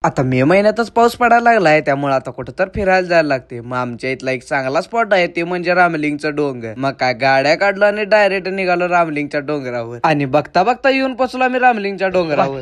आता मे महिन्यातच पाऊस पडायला लागलाय, त्यामुळे आता कुठं तर फिरायला जायला लागते. मग आमच्या इथला एक चांगला स्पॉट आहे ते म्हणजे रामलिंगचा डोंगर. मग काय गाड्या काढलो आणि डायरेक्ट निघालो रामलिंगच्या डोंगरावर. आणि बघता बघता येऊन पोचलो आम्ही रामलिंगच्या डोंगरावर.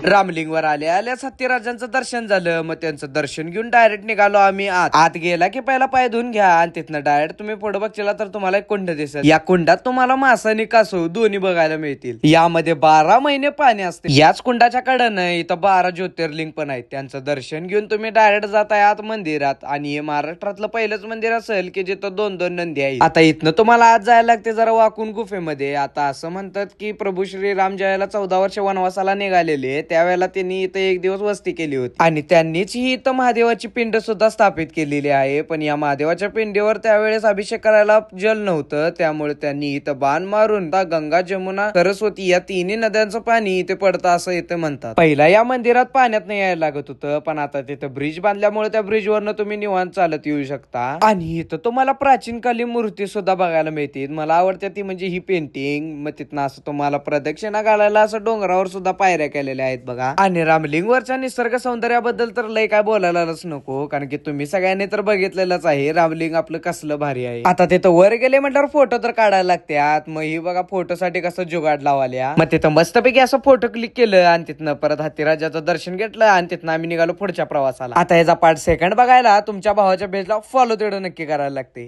रामलिंगवर आल्या सत्यराजांचं दर्शन झालं. मग त्यांचं दर्शन घेऊन डायरेक्ट निघालो आम्ही आत. आत गेला की पहिला पाय धुवून घ्या आणि तिथनं डायरेक्ट तुम्ही पुढे बघितला तर तुम्हाला एक कुंड दिसेल. या कुंडात तुम्हाला मासा आणि कासव दोन्ही बघायला मिळतील. यामध्ये 12 महिने पाणी असते. याच कुंडाच्या कडेनं इथं 12 ज्योतिर्लिंग पण आहेत. त्यांचं दर्शन घेऊन तुम्ही डायरेक्ट जाताय आत मंदिरात. आणि हे महाराष्ट्रातलं पहिलंच मंदिर असेल की जिथं 2-2 नंदी आहेत. आता इथनं तुम्हाला आत जायला लागते जरा वाकून गुफेमध्ये. आता असं म्हणतात की प्रभू श्रीराम ज्यावेळेला 14 वर्ष वनवासाला निघालेले त्यावेळेला त्यांनी इथं एक दिवस वस्ती केली होती. आणि त्यांनीच ही इथं महादेवाची पिंड सुद्धा स्थापित केलेली आहे. पण या महादेवाच्या पिंडीवर त्यावेळेस अभिषेक करायला जल नव्हतं, त्यामुळे त्यांनी इथं बाण मारून गंगा, जमुना, सरस्वती या तिन्ही नद्यांचं पाणी इथे पडतं असं इथे म्हणतात. पहिला या मंदिरात पाण्यात नाही यायला लागत होतं, पण आता तिथं ब्रिज बांधल्यामुळे त्या ब्रिज वरनं तुम्ही निवांत चालत येऊ शकता. आणि इथं तुम्हाला प्राचीन काली मूर्ती सुद्धा बघायला मिळतील. मला आवडते ती म्हणजे ही पेंटिंग. मग तिथनं असं तुम्हाला प्रदक्षिणा घालायला असं डोंगरावर सुद्धा पायऱ्या केलेल्या आहेत बघा. आणि रामलिंगवरच्या निसर्ग सौंदर्याबद्दल तर लय काय बोलायलाच नको, कारण की तुम्ही सगळ्यांनी तर बघितलेलंच आहे रामलिंग आपलं कसलं भारी आहे. आता तिथं वर गेले म्हटल्यावर फोटो तर काढायला लागतात. मग ही बघा फोटो साठी कसं जुगाड लावाल्या. मग तिथं मस्तपैकी असं फोटो क्लिक केलं आणि तिथनं परत हत्तीराजाचं दर्शन घेतलं आणि तिथनं आम्ही निघालो पुढच्या प्रवासाला. आता याचा पार्ट सेकंड बघायला तुमच्या भावाच्या पेजला फॉलो तेवढं नक्की करायला लागते.